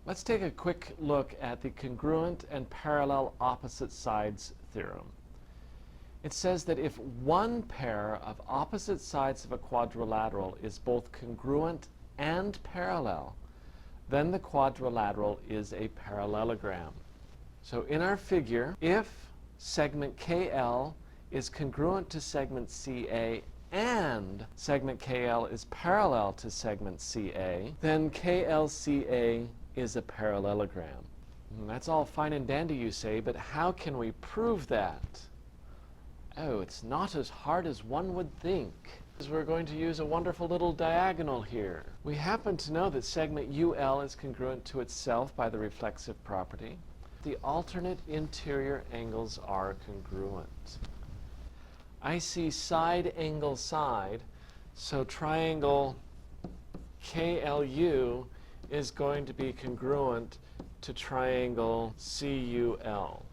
Let's take a quick look at the congruent and parallel opposite sides theorem. It says that if one pair of opposite sides of a quadrilateral is both congruent and parallel, then the quadrilateral is a parallelogram. So in our figure, if segment KL is congruent to segment CA and segment KL is parallel to segment CA, then KLCA is a parallelogram. And that's all fine and dandy, you say, but how can we prove that? Oh, it's not as hard as one would think. We're going to use a wonderful little diagonal here. We happen to know that segment UL is congruent to itself by the reflexive property. The alternate interior angles are congruent. I see side angle side, so triangle KLU is going to be congruent to triangle CUL.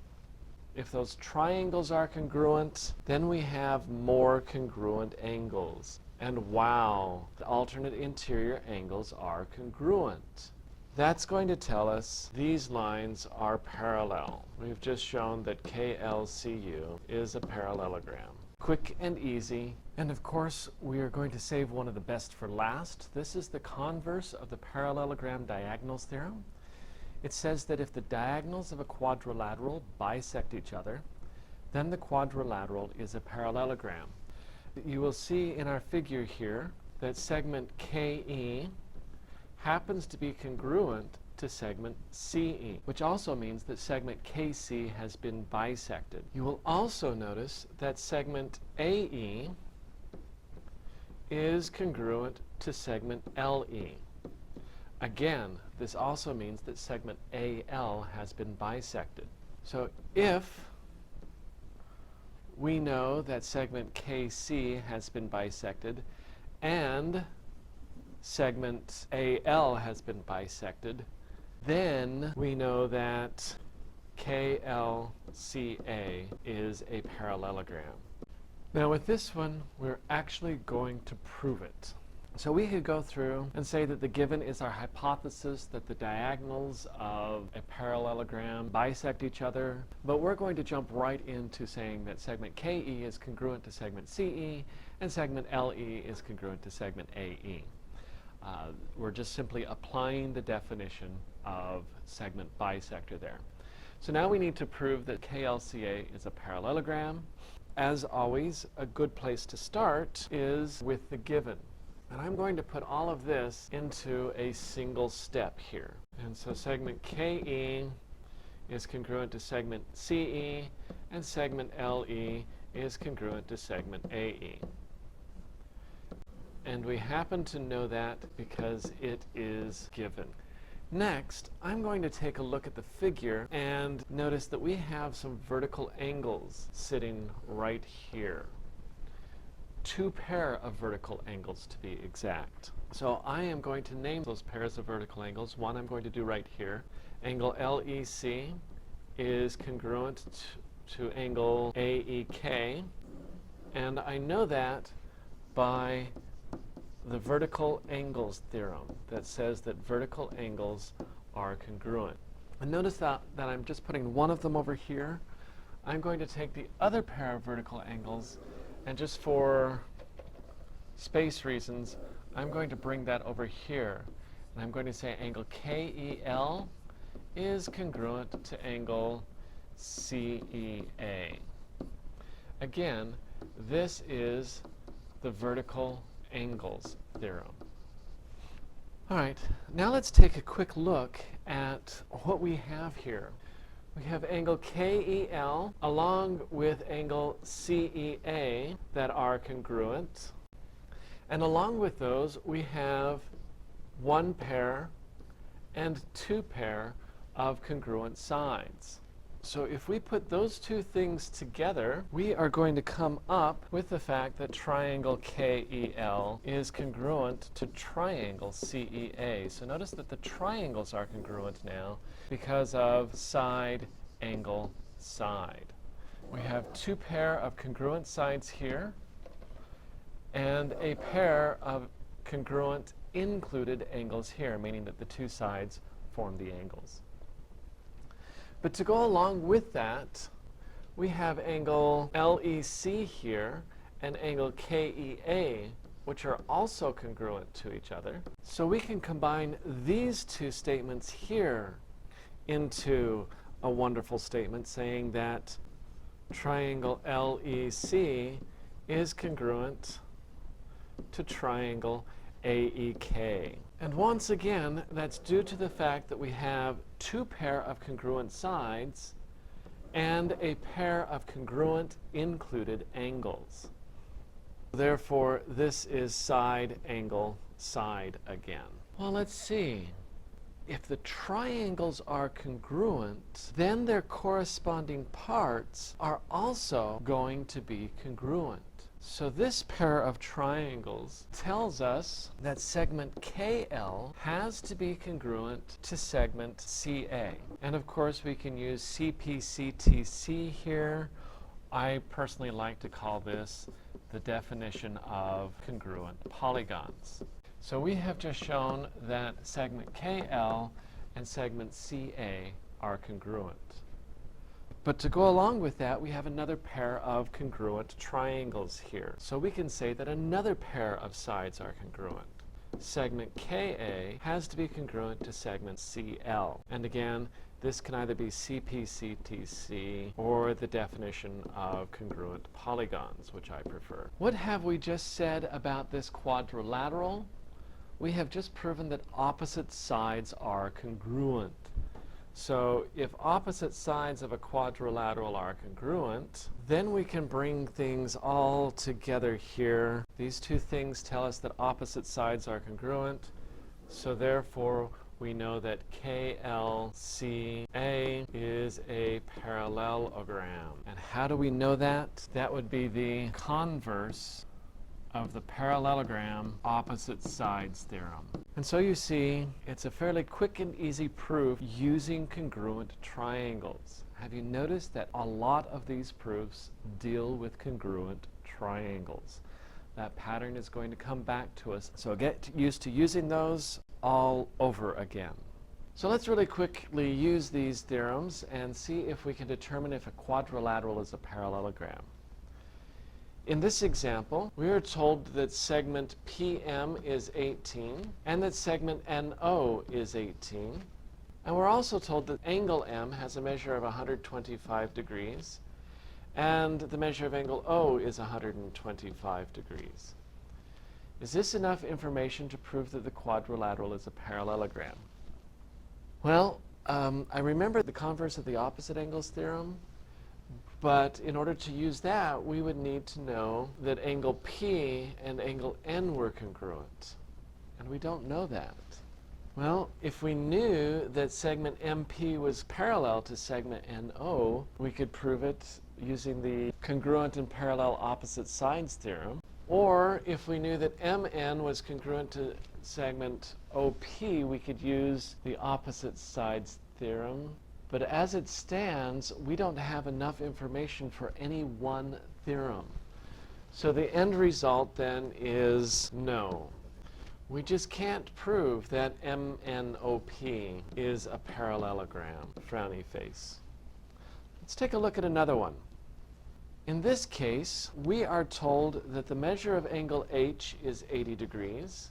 If those triangles are congruent, then we have more congruent angles. And wow, the alternate interior angles are congruent. That's going to tell us these lines are parallel. We've just shown that KLCU is a parallelogram. Quick and easy. And of course, we are going to save one of the best for last. This is the converse of the parallelogram diagonals theorem. It says that if the diagonals of a quadrilateral bisect each other, then the quadrilateral is a parallelogram. You will see in our figure here that segment KE happens to be congruent to segment CE, which also means that segment KC has been bisected. You will also notice that segment AE is congruent to segment LE. Again, this also means that segment AL has been bisected. So if we know that segment KC has been bisected and segment AL has been bisected, then we know that KLCA is a parallelogram. Now with this one, we're actually going to prove it. So we could go through and say that the given is our hypothesis that the diagonals of a parallelogram bisect each other, but we're going to jump right into saying that segment KE is congruent to segment CE and segment LE is congruent to segment AE. We're just simply applying the definition of segment bisector there. So now we need to prove that KLCA is a parallelogram. As always, a good place to start is with the given. And I'm going to put all of this into a single step here. And so segment KE is congruent to segment CE, and segment LE is congruent to segment AE. And we happen to know that because it is given. Next, I'm going to take a look at the figure and notice that we have some vertical angles sitting right here. Two pair of vertical angles to be exact. So I am going to name those pairs of vertical angles. One I'm going to do right here. Angle LEC is congruent to angle AEK, and I know that by the vertical angles theorem that says that vertical angles are congruent. And notice that I'm just putting one of them over here. I'm going to take the other pair of vertical angles, and just for space reasons, I'm going to bring that over here. And I'm going to say angle KEL is congruent to angle CEA. Again, this is the vertical angles theorem. All right, now let's take a quick look at what we have here. We have angle KEL along with angle CEA that are congruent. And along with those, we have one pair and two pair of congruent sides. So if we put those two things together, we are going to come up with the fact that triangle KEL is congruent to triangle CEA. So notice that the triangles are congruent now because of side, angle, side. We have two pair of congruent sides here and a pair of congruent included angles here, meaning that the two sides form the angles. But to go along with that, we have angle LEC here and angle KEA, which are also congruent to each other. So we can combine these two statements here into a wonderful statement saying that triangle LEC is congruent to triangle AEK. And once again, that's due to the fact that we have two pair of congruent sides and a pair of congruent included angles. Therefore, this is side, angle, side again. Well, let's see. If the triangles are congruent, then their corresponding parts are also going to be congruent. So this pair of triangles tells us that segment KL has to be congruent to segment CA. And of course, we can use CPCTC here. I personally like to call this the definition of congruent polygons. So we have just shown that segment KL and segment CA are congruent. But to go along with that, we have another pair of congruent triangles here. So we can say that another pair of sides are congruent. Segment KA has to be congruent to segment CL. And again, this can either be CPCTC or the definition of congruent polygons, which I prefer. What have we just said about this quadrilateral? We have just proven that opposite sides are congruent. So if opposite sides of a quadrilateral are congruent, then we can bring things all together here. These two things tell us that opposite sides are congruent. So therefore, we know that KLCA is a parallelogram. And how do we know that? That would be the converse of the parallelogram opposite sides theorem. And so you see, it's a fairly quick and easy proof using congruent triangles. Have you noticed that a lot of these proofs deal with congruent triangles? That pattern is going to come back to us, so get used to using those all over again. So let's really quickly use these theorems and see if we can determine if a quadrilateral is a parallelogram. In this example, we are told that segment PM is 18 and that segment NO is 18. And we're also told that angle M has a measure of 125 degrees and the measure of angle O is 125 degrees. Is this enough information to prove that the quadrilateral is a parallelogram? Well, I remember the converse of the opposite angles theorem. But in order to use that, we would need to know that angle P and angle N were congruent. And we don't know that. Well, if we knew that segment MP was parallel to segment NO, we could prove it using the congruent and parallel opposite sides theorem. Or if we knew that MN was congruent to segment OP, we could use the opposite sides theorem. But as it stands, we don't have enough information for any one theorem. So the end result then is no. We just can't prove that MNOP is a parallelogram, frowny face. Let's take a look at another one. In this case, we are told that the measure of angle H is 80 degrees,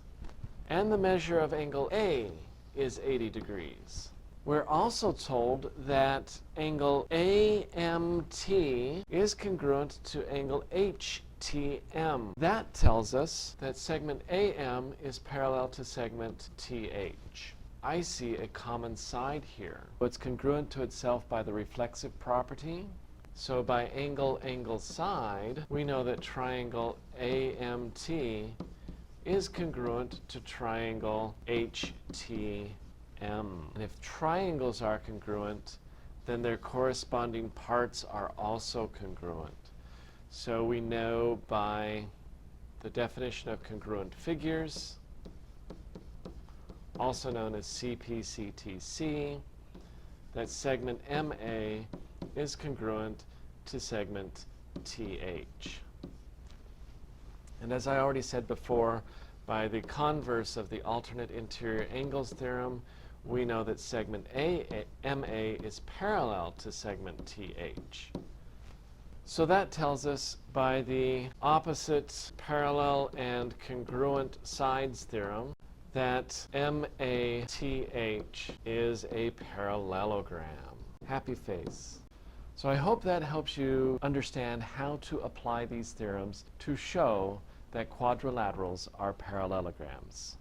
and the measure of angle A is 80 degrees. We're also told that angle AMT is congruent to angle HTM. That tells us that segment AM is parallel to segment TH. I see a common side here. It's congruent to itself by the reflexive property. So by angle side, we know that triangle AMT is congruent to triangle HTM. And if triangles are congruent, then their corresponding parts are also congruent. So we know by the definition of congruent figures, also known as CPCTC, that segment MA is congruent to segment TH. And as I already said before, by the converse of the alternate interior angles theorem, we know that segment MA is parallel to segment TH. So that tells us by the opposite, parallel, and congruent sides theorem that MATH is a parallelogram. Happy face. So I hope that helps you understand how to apply these theorems to show that quadrilaterals are parallelograms.